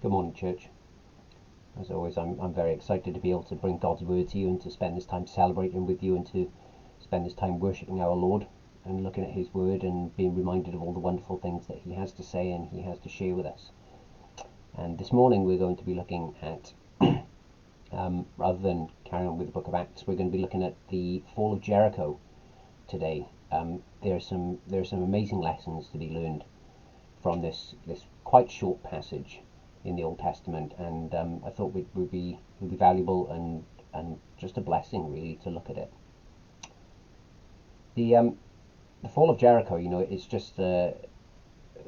Good morning, church. As always, I'm very excited to be able to bring God's word to you and to spend this time celebrating with you and to spend this time worshipping our Lord and looking at his word and being reminded of all the wonderful things that he has to say and he has to share with us. And this morning we're going to be looking at, rather than carrying on with the book of Acts, we're going to be looking at the fall of Jericho today. There are some amazing lessons to be learned from this quite short passage in the Old Testament, and I thought it would be valuable and just a blessing really to look at it. The fall of Jericho, it's just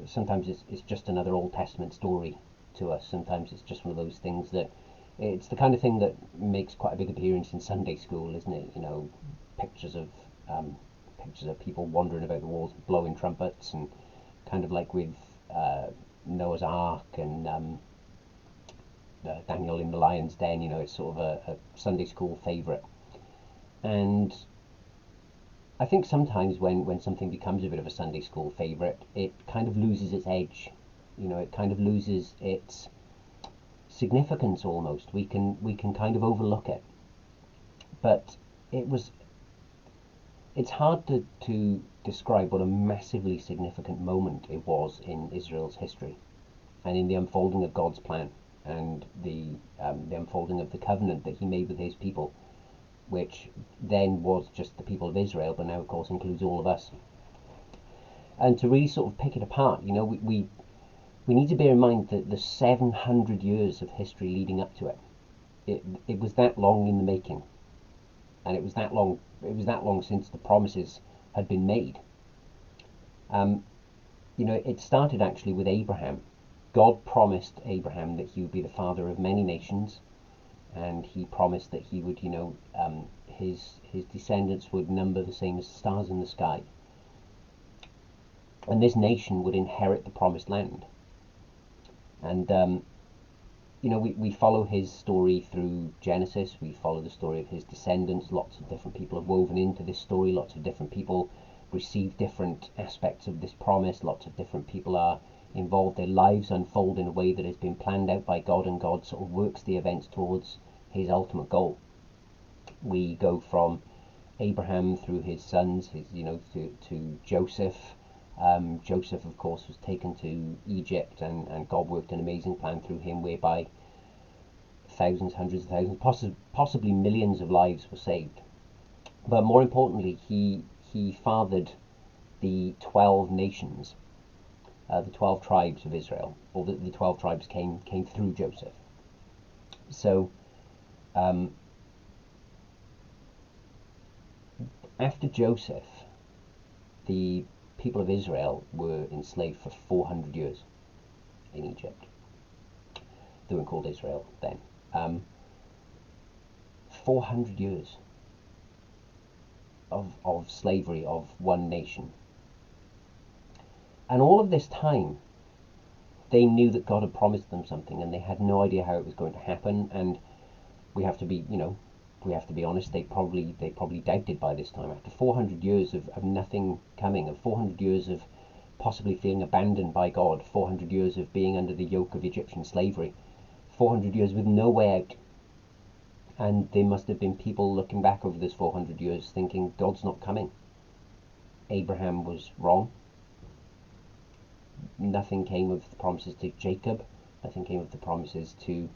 sometimes it's just another Old Testament story to us. Sometimes it's just one of those things that it's the kind of thing that makes quite a big appearance in Sunday school, isn't it? Pictures of people wandering about the walls, blowing trumpets, and kind of like with Noah's Ark and Daniel in the lion's den. It's sort of a Sunday school favourite. And I think sometimes when something becomes a bit of a Sunday school favourite, it kind of loses its edge. It kind of loses its significance almost. We can kind of overlook it. But it's hard to describe what a massively significant moment it was in Israel's history and in the unfolding of God's plan and the unfolding of the covenant that he made with his people, which then was just the people of Israel, but now of course includes all of us. And to really sort of pick it apart, we need to bear in mind that the 700 years of history leading up to it was that long in the making, and it was that long since the promises had been made. It started actually with Abraham. God promised Abraham that he would be the father of many nations, and he promised that he would, his descendants would number the same as the stars in the sky, and this nation would inherit the promised land. And we follow his story through Genesis. We follow the story of his descendants. Lots of different people have woven into this story. Lots of different people receive different aspects of this promise. Lots of different people are involved. Their lives unfold in a way that has been planned out by God, and God sort of works the events towards his ultimate goal. We go from Abraham through his sons, to Joseph. Joseph, of course, was taken to Egypt, and God worked an amazing plan through him whereby thousands, hundreds of thousands, possibly millions of lives were saved. But more importantly, he fathered the 12 nations, the 12 tribes of Israel, or the 12 tribes came through Joseph. So after Joseph, the people of Israel were enslaved for 400 years in Egypt. They weren't called Israel then. 400 years of slavery of one nation. And all of this time, they knew that God had promised them something, and they had no idea how it was going to happen. And we have to be honest, they probably doubted by this time. After 400 years of nothing coming, of 400 years of possibly feeling abandoned by God, 400 years of being under the yoke of Egyptian slavery, 400 years with no way out. And there must have been people looking back over this 400 years thinking, God's not coming. Abraham was wrong. Nothing came of the promises to Jacob. Nothing came of the promises to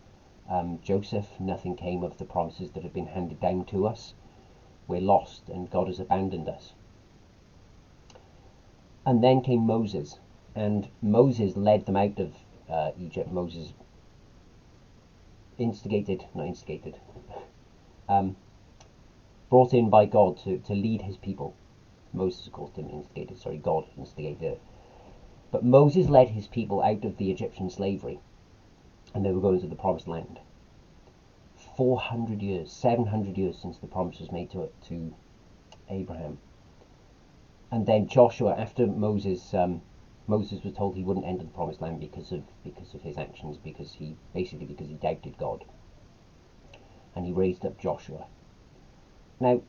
Joseph. Nothing came of the promises that have been handed down to us. We're lost, and God has abandoned us. And then came Moses, and Moses led them out of Egypt. Moses brought in by God to lead his people. Moses, of course, didn't instigate it. God instigated it. But Moses led his people out of the Egyptian slavery, and they were going to the promised land. 400 years, 700 years since the promise was made to Abraham. And then Joshua, after Moses was told he wouldn't enter the promised land because of his actions, because he doubted God, and he raised up Joshua. Now,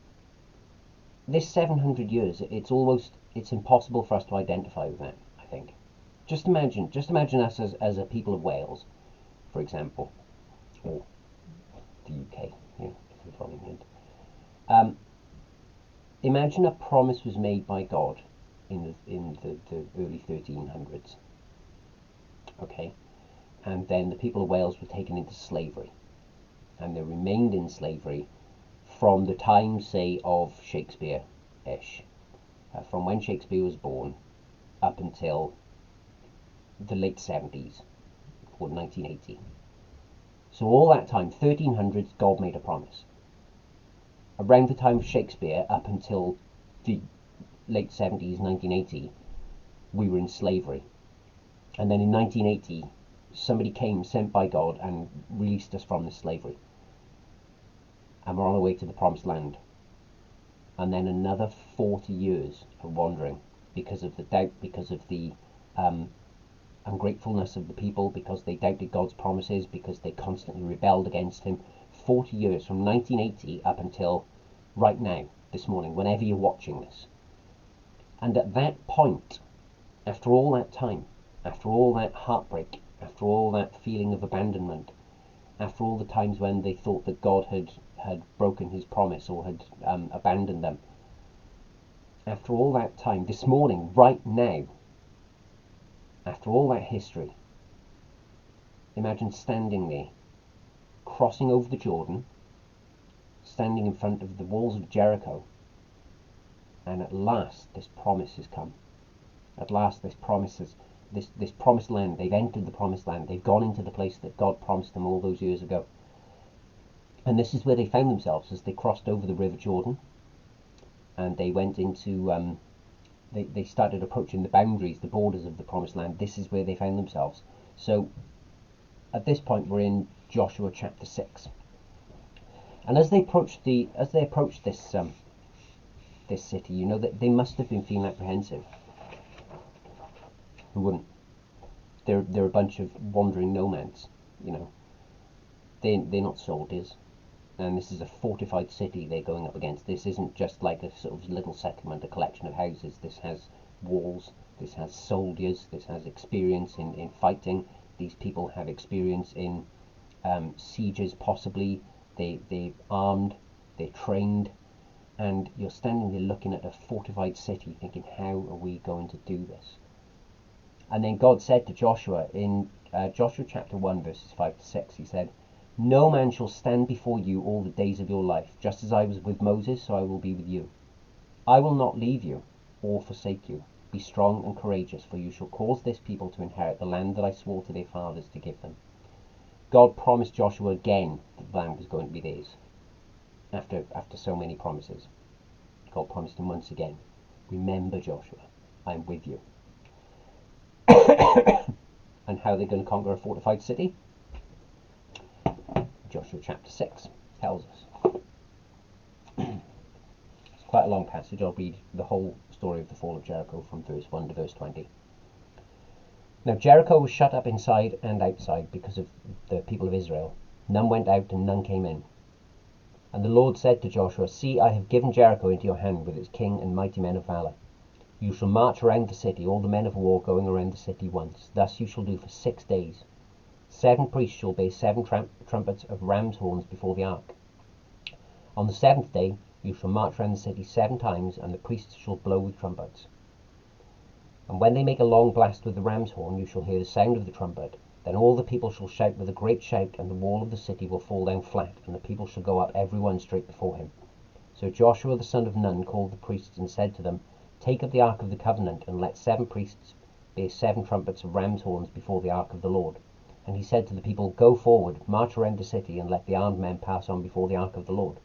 this 700 years, it's impossible for us to identify with that, I think. Just imagine us as a people of Wales, for example, or the UK, if you're from England. Imagine a promise was made by God in the early 1300s, okay, and then the people of Wales were taken into slavery, and they remained in slavery from the time, say, of Shakespeare-ish, from when Shakespeare was born up until the late 70s, or 1980. So all that time, 1300s, God made a promise. Around the time of Shakespeare, up until the late 70s, 1980, we were in slavery. And then in 1980, somebody came, sent by God, and released us from this slavery. And we're on our way to the promised land. And then another 40 years of wandering because of the doubt, because of the ungratefulness of the people, because they doubted God's promises, because they constantly rebelled against him. 40 years from 1980 up until right now, this morning, whenever you're watching this. And at that point, after all that time, after all that heartbreak, after all that feeling of abandonment, after all the times when they thought that God had broken his promise or had abandoned them, after all that time, this morning, right now, after all that history, imagine standing there, crossing over the Jordan, standing in front of the walls of Jericho, and at last this promise has come. At last this promised land, they've entered the promised land, they've gone into the place that God promised them all those years ago. And this is where they found themselves as they crossed over the River Jordan, and they went into, they started approaching the boundaries, the borders of the promised land. This is where they found themselves. So at this point we're in Joshua chapter 6. And as they approached this this city, that they must have been feeling apprehensive. Who wouldn't? They're a bunch of wandering nomads, They're not soldiers, and this is a fortified city they're going up against. This isn't just like a sort of little settlement, a collection of houses. This has walls, this has soldiers, this has experience in fighting. These people have experience in sieges, possibly. They're armed, they're trained, and you're standing there looking at a fortified city thinking, how are we going to do this? And then God said to Joshua in Joshua chapter 1 verses 5 to 6, he said, "No man shall stand before you all the days of your life. Just as I was with Moses, so I will be with you. I will not leave you or forsake you. Be strong and courageous, for you shall cause this people to inherit the land that I swore to their fathers to give them." God promised Joshua again that the land was going to be theirs. After so many promises, God promised him once again, "Remember, Joshua, I am with you." And how they're going to conquer a fortified city? Joshua chapter 6 tells us. It's quite a long passage. I'll read the whole story of the fall of Jericho from verse 1 to verse 20. Now Jericho was shut up inside and outside because of the people of Israel. None went out and none came in. And the Lord said to Joshua, "See, I have given Jericho into your hand with its king and mighty men of valour. You shall march around the city, all the men of war going around the city once. Thus you shall do for 6 days. 7 priests shall bear 7 trumpets of ram's horns before the ark. On the 7th day you shall march round the city 7 times, and the priests shall blow with trumpets. And when they make a long blast with the ram's horn, you shall hear the sound of the trumpet. Then all the people shall shout with a great shout, and the wall of the city will fall down flat, and the people shall go up every one straight before him." So Joshua the son of Nun called the priests and said to them, "Take up the ark of the covenant, and let 7 priests bear 7 trumpets of ram's horns before the ark of the Lord." And he said to the people, "Go forward, march around the city, and let the armed men pass on before the ark of the Lord."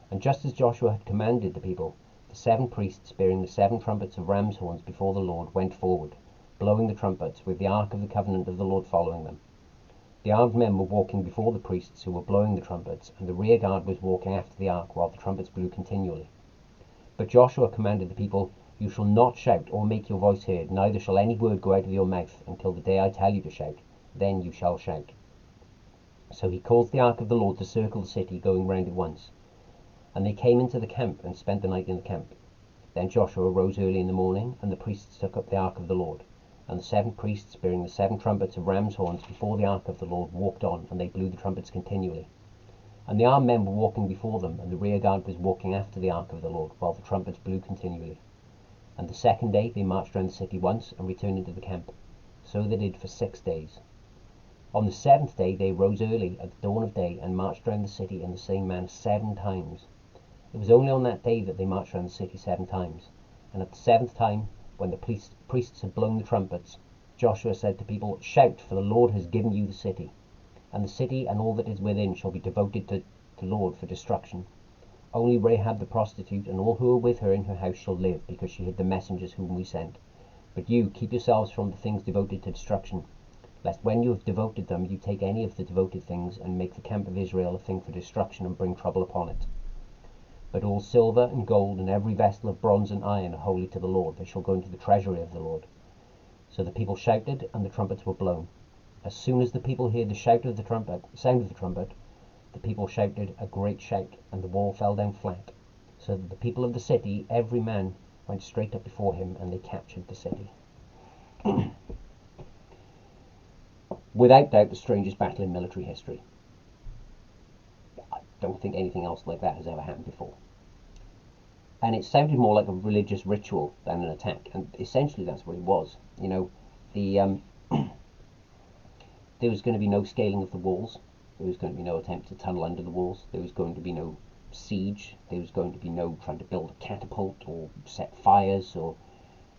And just as Joshua had commanded the people, the 7 priests bearing the 7 trumpets of ram's horns before the Lord went forward, blowing the trumpets, with the ark of the covenant of the Lord following them. The armed men were walking before the priests who were blowing the trumpets, and the rear guard was walking after the ark while the trumpets blew continually. But Joshua commanded the people, "You shall not shout or make your voice heard, neither shall any word go out of your mouth until the day I tell you to shout. Then you shall shout." So he caused the ark of the Lord to circle the city, going round it once. And they came into the camp and spent the night in the camp. Then Joshua rose early in the morning, and the priests took up the ark of the Lord. And the 7 priests, bearing the 7 trumpets of ram's horns before the ark of the Lord, walked on, and they blew the trumpets continually. And the armed men were walking before them, and the rear guard was walking after the ark of the Lord, while the trumpets blew continually. And the 2nd day they marched round the city once, and returned into the camp. So they did for 6 days. On the 7th day they rose early at the dawn of day, and marched round the city in the same manner 7 times. It was only on that day that they marched round the city 7 times. And at the 7th time, when the priests had blown the trumpets, Joshua said to people, "Shout, for the Lord has given you the city. And the city and all that is within shall be devoted to the Lord for destruction. Only Rahab the prostitute and all who are with her in her house shall live, because she hid the messengers whom we sent. But you, keep yourselves from the things devoted to destruction, lest when you have devoted them, you take any of the devoted things, and make the camp of Israel a thing for destruction, and bring trouble upon it. But all silver and gold, and every vessel of bronze and iron, are holy to the Lord. They shall go into the treasury of the Lord." So the people shouted, and the trumpets were blown. As soon as the people heard the sound of the trumpet, the people shouted a great shout, and the wall fell down flat, so that the people of the city, every man, went straight up before him, and they captured the city. Without doubt, the strangest battle in military history. I don't think anything else like that has ever happened before. And it sounded more like a religious ritual than an attack, and essentially that's what it was. You know, there was going to be no scaling of the walls. There was going to be no attempt to tunnel under the walls. There was going to be no siege. There was going to be no trying to build a catapult or set fires or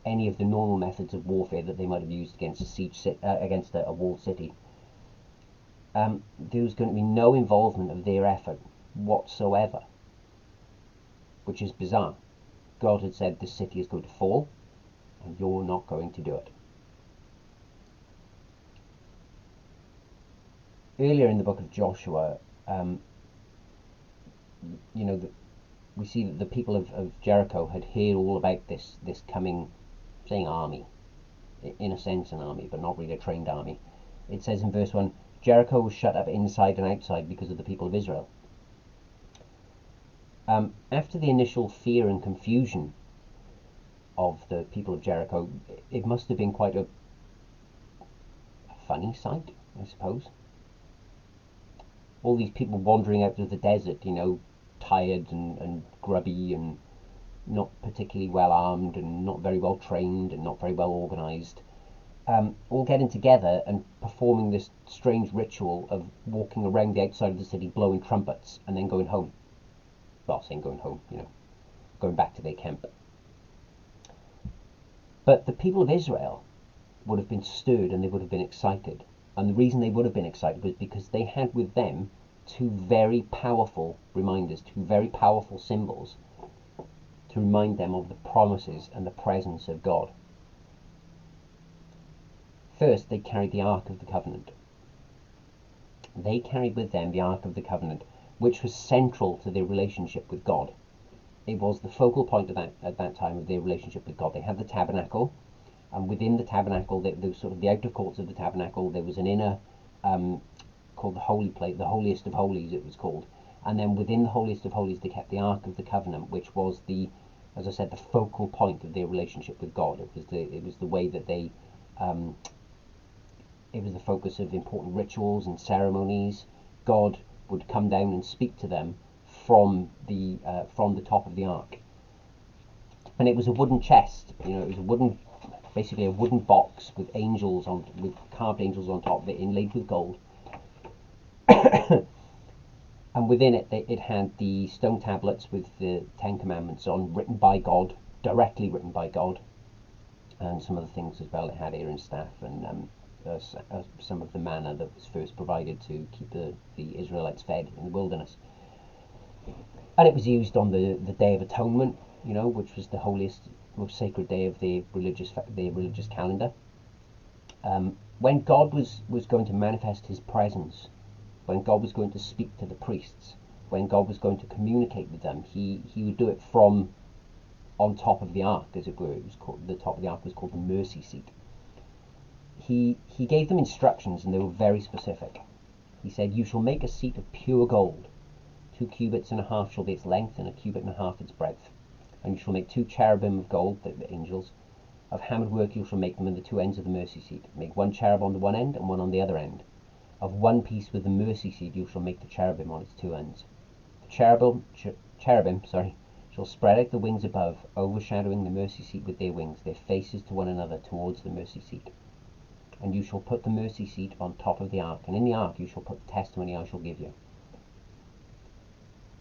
any of the normal methods of warfare that they might have used against a walled city. There was going to be no involvement of their effort whatsoever, which is bizarre. God had said this city is going to fall, and you're not going to do it. Earlier in the book of Joshua, we see that the people of Jericho had heard all about this coming, saying army, in a sense an army, but not really a trained army. It says in verse 1, Jericho was shut up inside and outside because of the people of Israel. After the initial fear and confusion of the people of Jericho, it must have been quite a funny sight, I suppose. All these people wandering out of the desert, tired and grubby and not particularly well armed and not very well trained and not very well organised, all getting together and performing this strange ritual of walking around the outside of the city blowing trumpets and then going home. Well, saying going home, going back to their camp. But the people of Israel would have been stirred and they would have been excited. And the reason they would have been excited was because they had with them 2 very powerful reminders, 2 very powerful symbols to remind them of the promises and the presence of God. First, they carried the Ark of the Covenant. They carried with them the Ark of the Covenant, which was central to their relationship with God. It was the focal point at that time of their relationship with God. They had the tabernacle, and within the tabernacle, there was sort of the outer courts of the tabernacle. There was an inner called the Holy Place, the Holiest of Holies it was called. And then within the Holiest of Holies, they kept the Ark of the Covenant, which was as I said, the focal point of their relationship with God. It was the way that they, it was the focus of important rituals and ceremonies. God would come down and speak to them from the top of the ark. And it was a wooden chest. It was basically a wooden box with carved angels on top of it, inlaid with gold. And within it, it had the stone tablets with the 10 Commandments on, written by God, directly written by God, and some of the things as well. It had Aaron's staff and some of the manna that was first provided to keep the Israelites fed in the wilderness. And it was used on the Day of Atonement, which was the holiest, most sacred day of their religious calendar. When God was going to manifest his presence, when God was going to speak to the priests, when God was going to communicate with them, he would do it from on top of the ark, as it were. It was called, the top of the ark was called the mercy seat. He gave them instructions, and they were very specific. He said, "You shall make a seat of pure gold. 2 cubits and a half shall be its length, and 1.5 cubits its breadth. And you shall make 2 cherubim of gold, the angels, Of hammered work you shall make them in the two ends of the mercy seat. Make one cherub on the one end and one on the other end. Of one piece with the mercy seat you shall make the cherubim on its two ends. The cherubim shall spread out the wings above, overshadowing the mercy seat with their wings, their faces to one another towards the mercy seat. And you shall put the mercy seat on top of the ark, and in the ark you shall put the testimony I shall give you.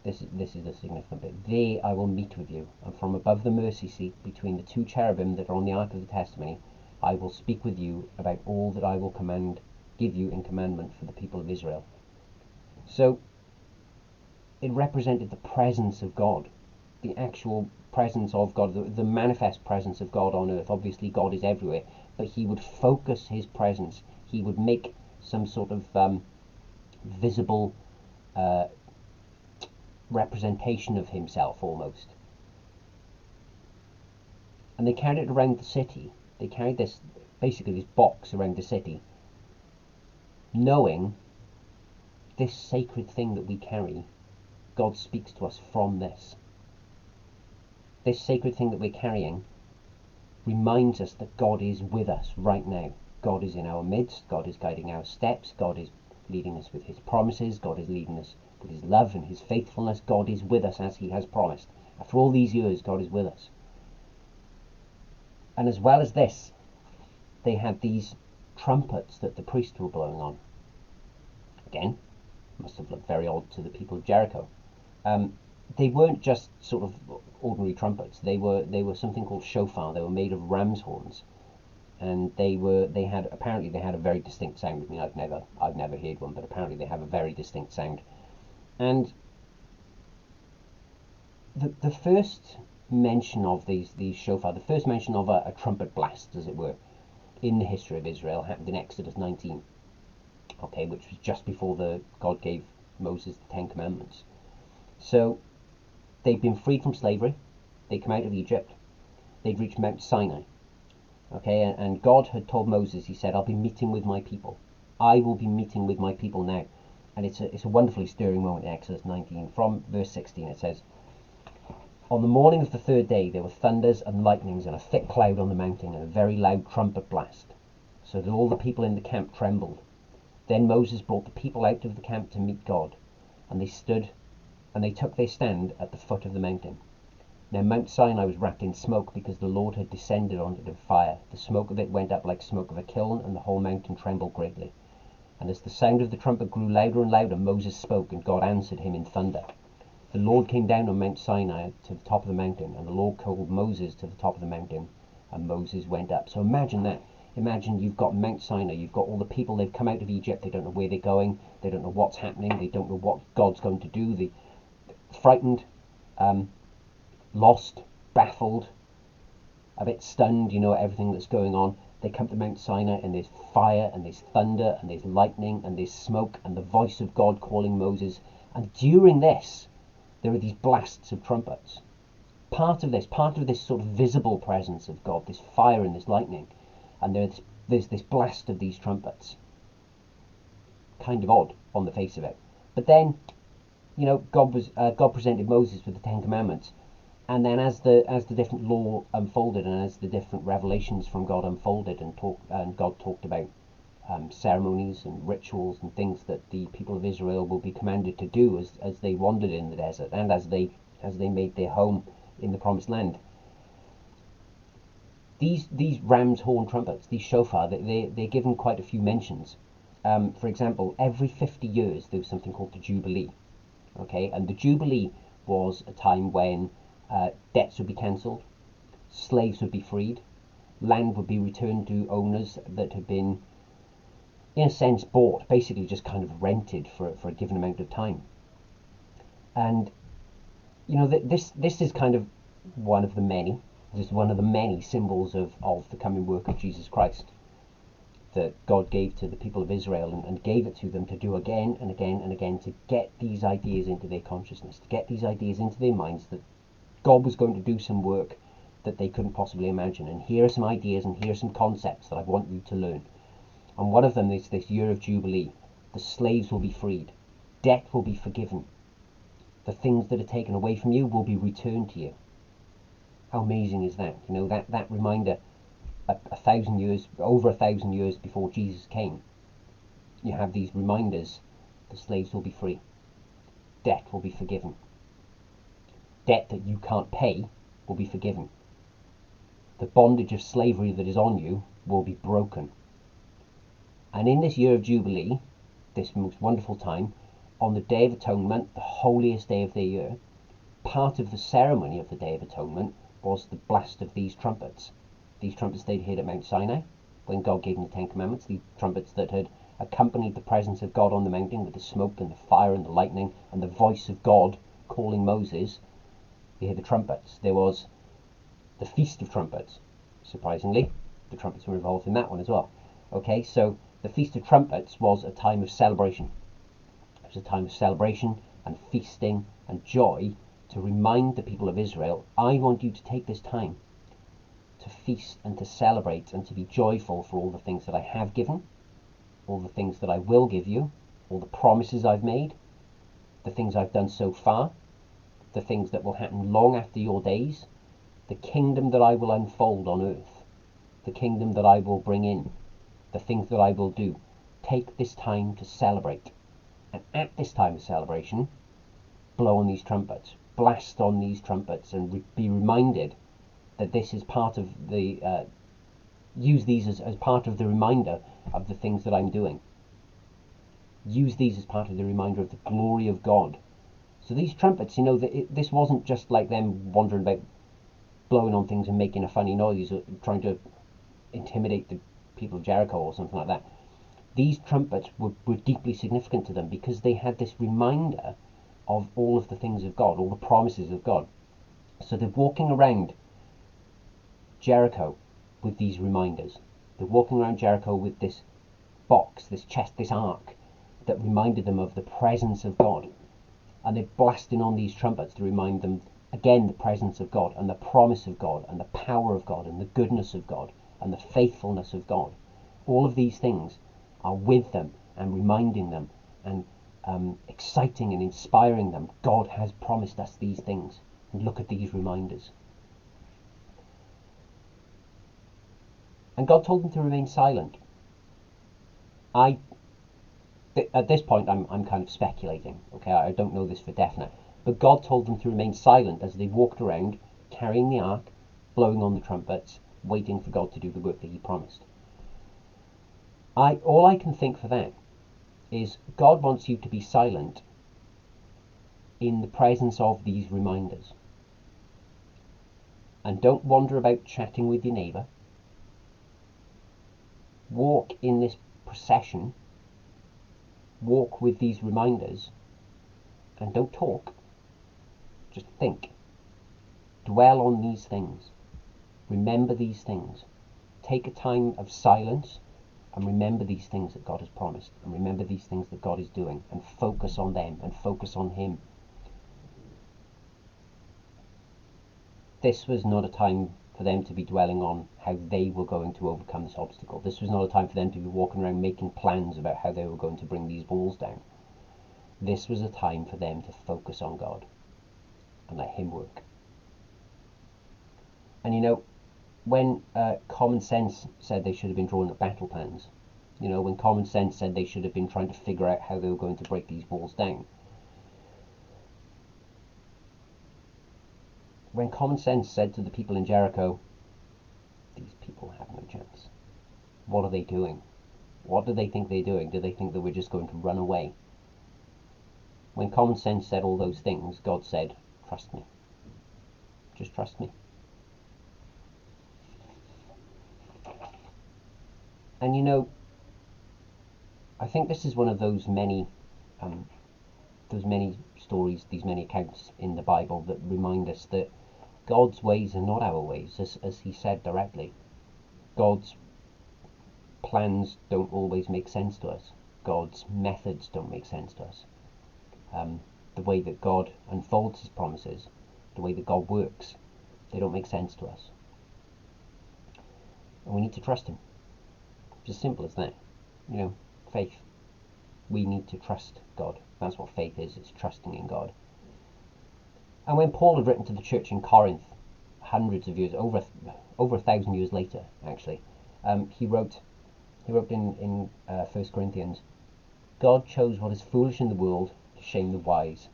This is the significant bit. There I will meet with you, and from above the mercy seat, between the two cherubim that are on the ark of the testimony, I will speak with you about all that I will give you in commandment for the people of Israel. So it represented the presence of God, the actual presence of God, the manifest presence of God on earth. Obviously God is everywhere, but he would focus his presence. He would make some sort of visible representation of himself almost. And they carried it around the city. They carried this box around the city, knowing this sacred thing that we carry, God speaks to us from this. This sacred thing that we're carrying reminds us that God is with us right now. God is in our midst. God is guiding our steps. God is leading us with his promises. God is leading us with his love and his faithfulness. God is with us as he has promised. After all these years, God is with us. And as well as this, they had these trumpets that the priests were blowing on. Again, must have looked very odd to the people of Jericho. They weren't just sort of ordinary trumpets. They were something called shofar. They were made of ram's horns, and they had a very distinct sound. I mean, I've never heard one, but apparently they have a very distinct sound. And the first mention of these shofar, the first mention of a trumpet blast, as it were, in the history of Israel happened in Exodus 19. Okay, which was just before God gave Moses the Ten Commandments. So they'd been freed from slavery. They'd come out of Egypt. They'd reached Mount Sinai. Okay, and God had told Moses, he said, I'll be meeting with my people. I will be meeting with my people now. And it's a wonderfully stirring moment in Exodus 19. From verse 16 it says, on the morning of the third day there were thunders and lightnings and a thick cloud on the mountain and a very loud trumpet blast, so that all the people in the camp trembled. Then Moses brought the people out of the camp to meet God, and they took their stand at the foot of the mountain. Now Mount Sinai was wrapped in smoke, because the Lord had descended on it in fire. The smoke of it went up like smoke of a kiln, and the whole mountain trembled greatly. And as the sound of the trumpet grew louder and louder, Moses spoke, and God answered him in thunder. The Lord came down on Mount Sinai to the top of the mountain, and the Lord called Moses to the top of the mountain, and Moses went up. So imagine that. Imagine you've got Mount Sinai, you've got all the people, they've come out of Egypt, they don't know where they're going, they don't know what's happening, they don't know what God's going to do, they're frightened, lost, baffled, a bit stunned, everything that's going on. They come to Mount Sinai, and there's fire, and there's thunder, and there's lightning, and there's smoke, and the voice of God calling Moses. And during this, there are these blasts of trumpets. Part of this sort of visible presence of God, this fire and this lightning, and there's this blast of these trumpets. Kind of odd on the face of it. But then, God presented Moses with the Ten Commandments, and then as the different law unfolded, and as the different revelations from God unfolded, and God talked about ceremonies and rituals and things that the people of Israel will be commanded to do as they wandered in the desert, and as they made their home in the promised land. These ram's horn trumpets, these shofar, they're given quite a few mentions. For example, every 50 years there was something called the Jubilee. Okay, and the Jubilee was a time when debts would be cancelled, slaves would be freed, land would be returned to owners that had been, in a sense, bought, basically just kind of rented for a given amount of time. And this is kind of one of the many symbols of the coming work of Jesus Christ that God gave to the people of Israel, and gave it to them to do again and again and again, to get these ideas into their consciousness, to get these ideas into their minds, that God was going to do some work that they couldn't possibly imagine. And here are some ideas, and here are some concepts that I want you to learn. And one of them is this year of Jubilee. The slaves will be freed. Debt will be forgiven. The things that are taken away from you will be returned to you. How amazing is that? That reminder over 1,000 years before Jesus came. You have these reminders: the slaves will be free, debt will be forgiven, debt that you can't pay will be forgiven, the bondage of slavery that is on you will be broken. And in this year of Jubilee, this most wonderful time, on the Day of Atonement, the holiest day of the year, part of the ceremony of the Day of Atonement was the blast of these trumpets. These trumpets they'd heard at Mount Sinai when God gave them the Ten Commandments, these trumpets that had accompanied the presence of God on the mountain with the smoke and the fire and the lightning and the voice of God calling Moses. They heard the trumpets. There was the Feast of Trumpets. Surprisingly, the trumpets were involved in that one as well. Okay, so the Feast of Trumpets was a time of celebration. It was a time of celebration and feasting and joy to remind the people of Israel, I want you to take this time to feast and to celebrate and to be joyful for all the things that I have given, all the things that I will give you, all the promises I've made, the things I've done so far, the things that will happen long after your days, the kingdom that I will unfold on earth, the kingdom that I will bring in, the things that I will do. Take this time to celebrate. And at this time of celebration, blow on these trumpets, blast on these trumpets, and be reminded that this is part of the, use these as part of the reminder of the things that I'm doing. Use these as part of the reminder of the glory of God. So these trumpets, this wasn't just like them wandering about blowing on things and making a funny noise or trying to intimidate the people of Jericho or something like that. These trumpets were deeply significant to them because they had this reminder of all of the things of God, all the promises of God. So they're walking around Jericho with these reminders. They're walking around Jericho with this box, this chest, this ark that reminded them of the presence of God. And they're blasting on these trumpets to remind them again the presence of God and the promise of God and the power of God and the goodness of God and the faithfulness of God. All of these things are with them and reminding them and exciting and inspiring them. God has promised us these things, and look at these reminders. And God told them to remain silent. At this point, I'm kind of speculating. Okay, I don't know this for definite, but God told them to remain silent as they walked around carrying the ark, blowing on the trumpets, waiting for God to do the work that He promised. All I can think for that is God wants you to be silent in the presence of these reminders. And don't wander about chatting with your neighbour. Walk in this procession, walk with these reminders, and don't talk. Just think. Dwell on these things. Remember these things. Take a time of silence and remember these things that God has promised, and remember these things that God is doing, and focus on them and focus on Him. This was not a time for them to be dwelling on how they were going to overcome this obstacle. This was not a time for them to be walking around making plans about how they were going to bring these walls down. This was a time for them to focus on God and let Him work. And when common sense said they should have been drawing up battle plans, when common sense said they should have been trying to figure out how they were going to break these walls down, when common sense said to the people in Jericho, these people have no chance. What are they doing? What do they think they're doing? Do they think that we're just going to run away? When common sense said all those things, God said, trust me. Just trust me. And I think this is one of those many stories, these many accounts in the Bible that remind us that God's ways are not our ways, as He said directly. God's plans don't always make sense to us. God's methods don't make sense to us. The way that God unfolds His promises, the way that God works, they don't make sense to us. And we need to trust Him. It's as simple as that. Faith. We need to trust God. That's what faith is. It's trusting in God. And when Paul had written to the church in Corinth, hundreds of years, over 1,000 years later, actually. He wrote in 1 Corinthians, God chose what is foolish in the world to shame the wise.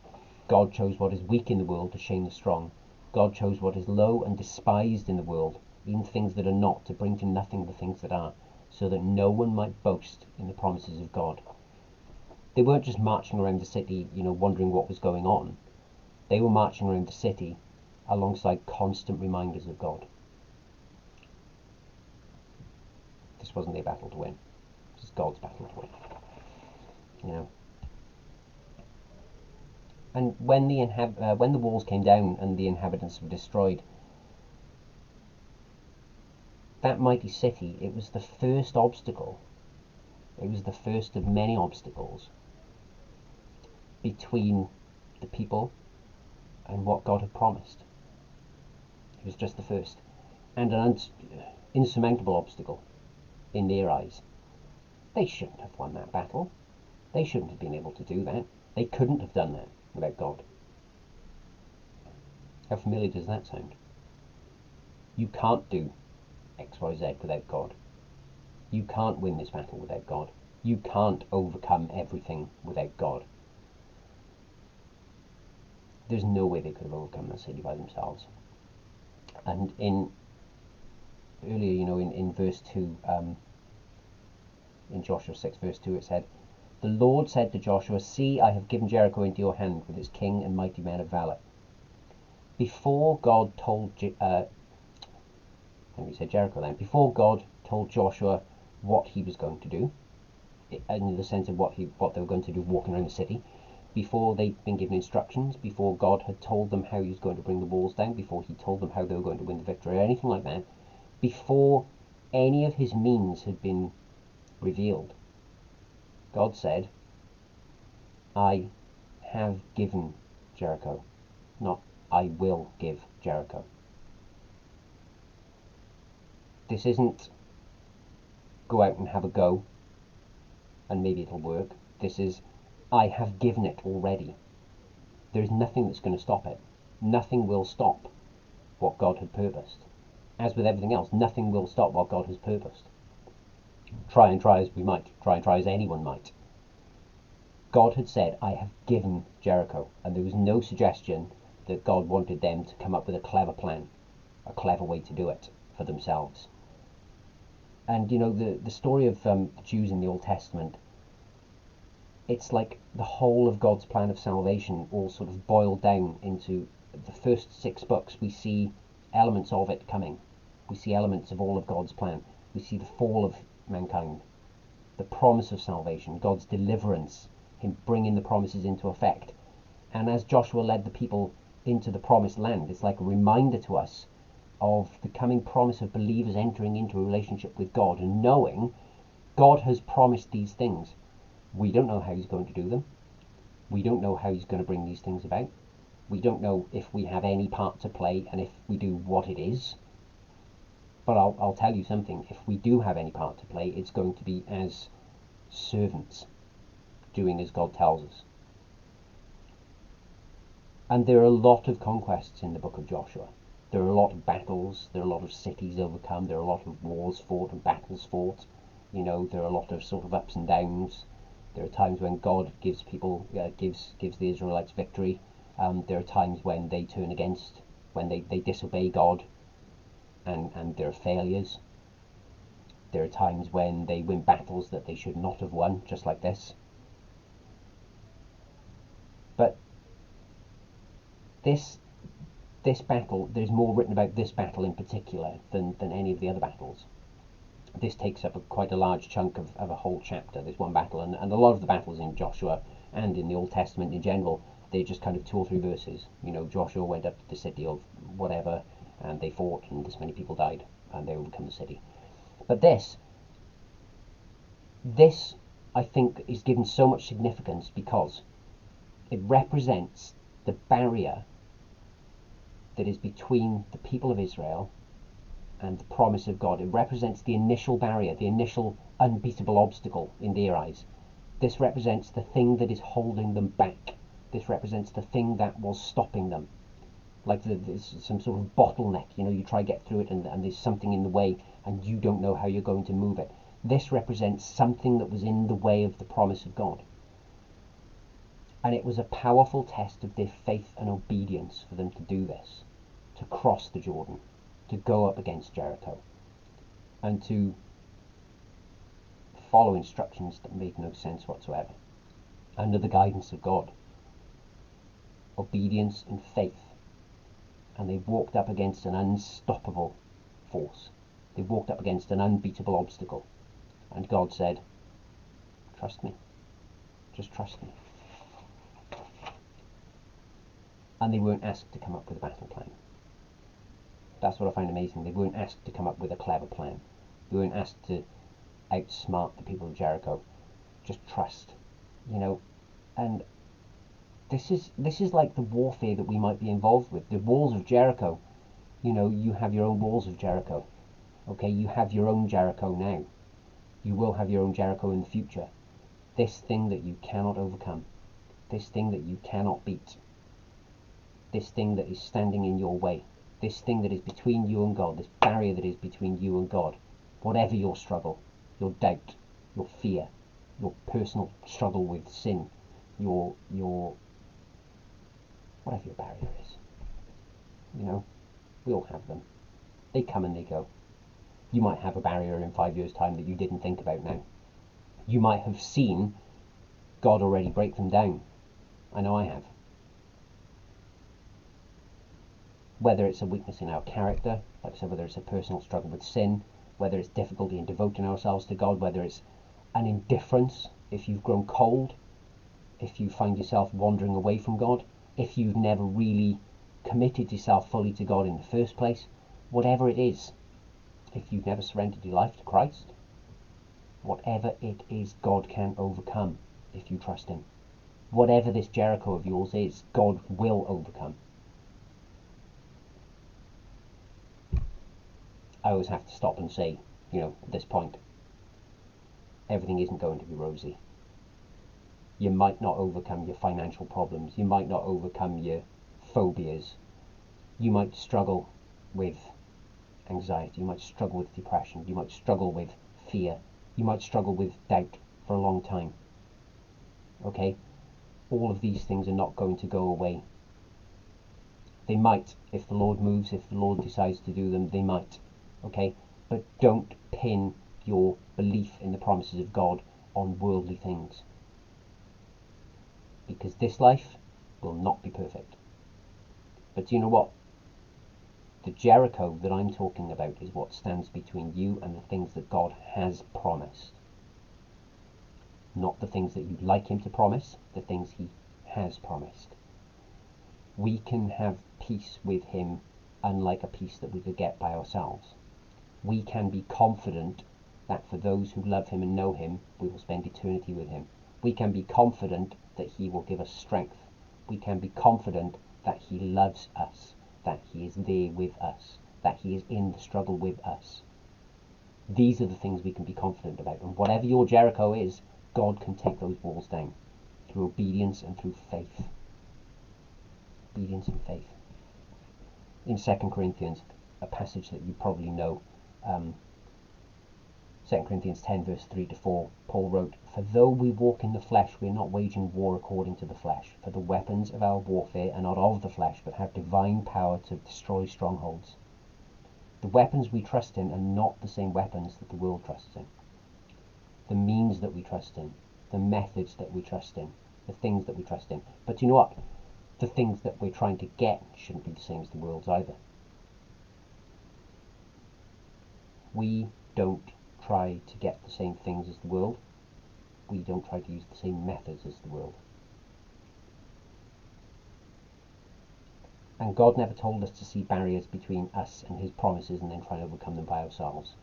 God chose what is weak in the world to shame the strong. God chose what is low and despised in the world, even things that are not, to bring to nothing the things that are, so that no one might boast in the promises of God. They weren't just marching around the city, wondering what was going on. They were marching around the city alongside constant reminders of God. This wasn't their battle to win. This is God's battle to win. And when the walls came down and the inhabitants were destroyed, that mighty city, it was the first obstacle. It was the first of many obstacles between the people and what God had promised. It was just the first. And an insurmountable obstacle in their eyes. They shouldn't have won that battle. They shouldn't have been able to do that. They couldn't have done that without God. How familiar does that sound? You can't do X, Y, Z without God. You can't win this battle without God. You can't overcome everything without God. There's no way they could have overcome that city by themselves. And earlier, in verse 2, in Joshua 6 verse 2, it said, the Lord said to Joshua, see, I have given Jericho into your hand with its king and mighty men of valor. Before God told Jericho before God told Joshua what he was going to do, in the sense of what they were going to do walking around the city, before they'd been given instructions, before God had told them how he was going to bring the walls down, before he told them how they were going to win the victory or anything like that, before any of his means had been revealed, God said, I have given Jericho, not I will give Jericho. This isn't go out and have a go and maybe it'll work. This is I have given it already. There is nothing that's going to stop it. Nothing will stop what God had purposed. As with everything else, nothing will stop what God has purposed. Try as we might, try as anyone might. God had said, I have given Jericho, and there was no suggestion that God wanted them to come up with a clever plan, a clever way to do it for themselves. And the story of the Jews in the Old Testament, it's like the whole of God's plan of salvation all sort of boiled down into the first 6 books. We see elements of it coming. We see elements of all of God's plan. We see the fall of mankind, the promise of salvation, God's deliverance, him bringing the promises into effect. And as Joshua led the people into the promised land, it's like a reminder to us of the coming promise of believers entering into a relationship with God and knowing God has promised these things. We don't know how he's going to do them. We don't know how he's going to bring these things about. We don't know if we have any part to play, and if we do, what it is. But I'll tell you something, if we do have any part to play, it's going to be as servants, doing as God tells us. And there are a lot of conquests in the book of Joshua. There are a lot of battles, there are a lot of cities overcome, there are a lot of wars fought and battles fought. There are a lot of sort of ups and downs. There are times when God gives the Israelites victory. There are times when they turn against, when they disobey God, and there are failures. There are times when they win battles that they should not have won, just like this. But this battle, there's more written about this battle in particular than any of the other battles. This takes up quite a large chunk of a whole chapter, this one battle, and a lot of the battles in Joshua and in the Old Testament in general, they're just kind of 2 or 3 verses. Joshua went up to the city of whatever, and they fought, and this many people died, and they overcome the city. But this I think is given so much significance because it represents the barrier that is between the people of Israel and the promise of God. It represents the initial barrier, the initial unbeatable obstacle in their eyes. This represents the thing that is holding them back. This represents the thing that was stopping them. like there's some sort of bottleneck. You try to get through it, and there's something in the way, and you don't know how you're going to move it. This represents something that was in the way of the promise of God. And it was a powerful test of their faith and obedience for them to do this, to cross the Jordan, to go up against Jericho, and to follow instructions that made no sense whatsoever, under the guidance of God. Obedience and faith. And they walked up against an unstoppable force. They walked up against an unbeatable obstacle. And God said, trust me. Just trust me. And they weren't asked to come up with a battle plan. That's what I find amazing. They weren't asked to come up with a clever plan. They weren't asked to outsmart the people of Jericho. Just trust. And this is like the warfare that we might be involved with. The walls of Jericho. You have your own walls of Jericho. Okay, you have your own Jericho now. You will have your own Jericho in the future. This thing that you cannot overcome. This thing that you cannot beat. This thing that is standing in your way. This thing that is between you and God. This barrier that is between you and God. Whatever your struggle, your doubt, your fear, your personal struggle with sin, your whatever your barrier is. We all have them. They come and they go. You might have a barrier in 5 years' time that you didn't think about now. You might have seen God already break them down. I know I have. Whether it's a weakness in our character, like I said, whether it's a personal struggle with sin, whether it's difficulty in devoting ourselves to God, whether it's an indifference, if you've grown cold, if you find yourself wandering away from God, if you've never really committed yourself fully to God in the first place, whatever it is, if you've never surrendered your life to Christ, whatever it is, God can overcome if you trust him. Whatever this Jericho of yours is, God will overcome. I always have to stop and say, at this point, everything isn't going to be rosy. You might not overcome your financial problems. You might not overcome your phobias. You might struggle with anxiety. You might struggle with depression. You might struggle with fear. You might struggle with doubt for a long time. Okay? All of these things are not going to go away. They might, if the Lord moves, if the Lord decides to do them, they might. Okay? But don't pin your belief in the promises of God on worldly things. Because this life will not be perfect. But do you know what? The Jericho that I'm talking about is what stands between you and the things that God has promised. Not the things that you'd like him to promise, the things he has promised. We can have peace with him unlike a peace that we could get by ourselves. We can be confident that for those who love him and know him, we will spend eternity with him. We can be confident that he will give us strength. We can be confident that he loves us, that he is there with us, that he is in the struggle with us. These are the things we can be confident about. And whatever your Jericho is, God can take those walls down through obedience and through faith. Obedience and faith. In 2 Corinthians, a passage that you probably know, 2 Corinthians 10 verse 3 to 4, Paul wrote, "For though we walk in the flesh, we are not waging war according to the flesh. For the weapons of our warfare are not of the flesh, but have divine power to destroy strongholds." The weapons we trust in are not the same weapons that the world trusts in. The means that we trust in, the methods that we trust in, the things that we trust in. But you know what? The things that we're trying to get shouldn't be the same as the world's either. We don't try to get the same things as the world. We don't try to use the same methods as the world. And God never told us to see barriers between us and his promises and then try and overcome them by ourselves.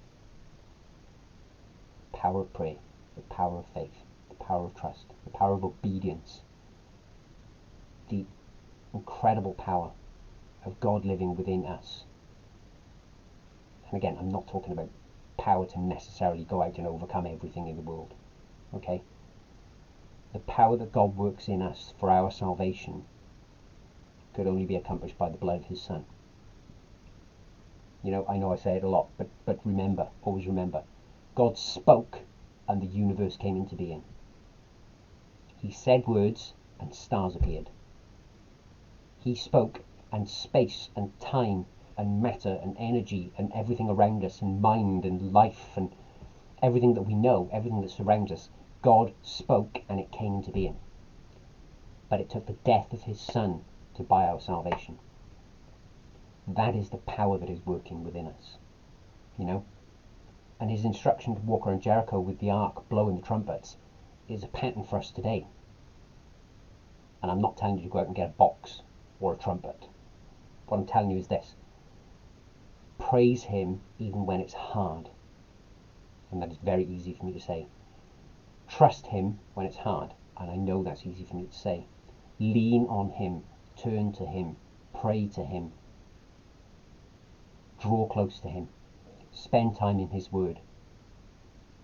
The power of prayer, the power of faith, the power of trust, the power of obedience, the incredible power of God living within us. And again, I'm not talking about power to necessarily go out and overcome everything in the world. Okay? The power that God works in us for our salvation could only be accomplished by the blood of his Son. You know I say it a lot, but remember, always remember, God spoke and the universe came into being. He said words and stars appeared. He spoke and space and time and matter and energy and everything around us and mind and life and everything that we know, everything that surrounds us, God spoke and it came into being. But it took the death of his Son to buy our salvation. That is the power that is working within us, you know. And his instruction to walk around Jericho with the ark blowing the trumpets is a pattern for us today. And I'm not telling you to go out and get a box or a trumpet. What I'm telling you is this: praise him even when it's hard. And that is very easy for me to say. Trust him when it's hard, and I know that's easy for me to say. Lean on him, turn to him, pray to him, draw close to him, spend time in his word.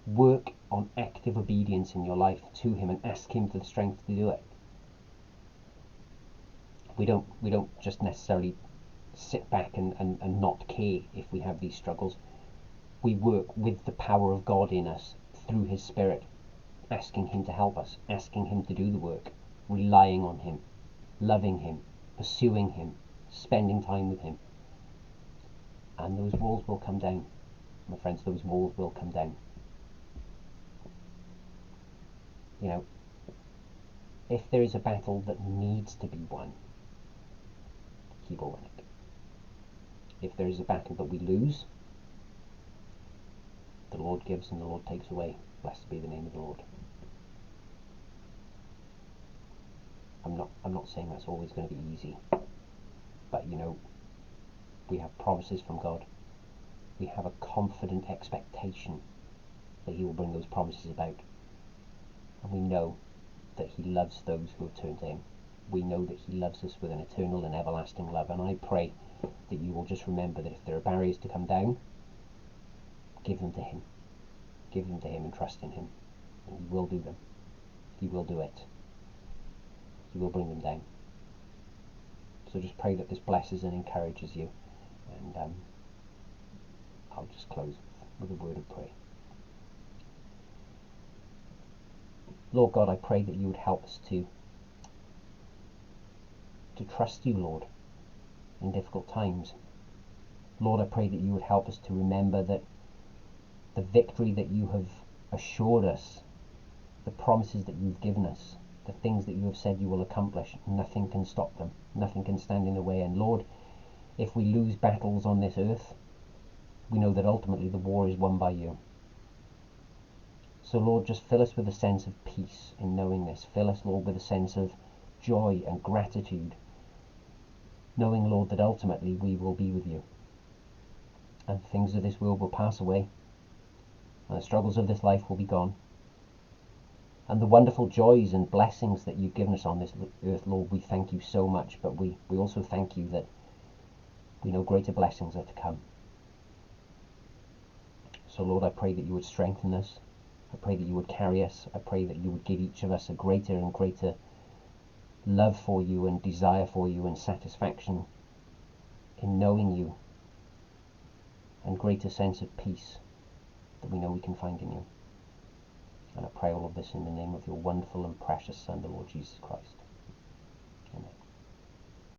Work on active obedience in your life to him and ask him for the strength to do it. We don't just necessarily sit back and not care if we have these struggles. We work with the power of God in us through his Spirit, asking him to help us, asking him to do the work, relying on him, loving him, pursuing him, spending time with him. And those walls will come down, my friends, those walls will come down. You know, if there is a battle that needs to be won, he will win it. If there is a battle that we lose, the Lord gives and the Lord takes away. Blessed be the name of the Lord. I'm not saying that's always going to be easy, but you know, we have promises from God. We have a confident expectation that he will bring those promises about. And we know that he loves those who have turned to him. We know that he loves us with an eternal and everlasting love. And I pray that you will just remember that if there are barriers to come down, give them to him. Give them to him and trust in him. And he will do them. He will do it. He will bring them down. So just pray that this blesses and encourages you. And I'll just close with a word of prayer. Lord God, I pray that you would help us to trust you, Lord, in difficult times. Lord, I pray that you would help us to remember that the victory that you have assured us, the promises that you've given us, the things that you have said you will accomplish, nothing can stop them. Nothing can stand in the way. And Lord, if we lose battles on this earth, we know that ultimately the war is won by you. So Lord, just fill us with a sense of peace in knowing this. Fill us, Lord, with a sense of joy and gratitude, knowing, Lord, that ultimately we will be with you. And things of this world will pass away, and the struggles of this life will be gone. And the wonderful joys and blessings that you've given us on this earth, Lord, we thank you so much, but we also thank you that we know greater blessings are to come. So Lord, I pray that you would strengthen us. I pray that you would carry us. I pray that you would give each of us a greater and greater love for you and desire for you and satisfaction in knowing you, and greater sense of peace that we know we can find in you. And I pray all of this in the name of your wonderful and precious Son, the Lord Jesus Christ.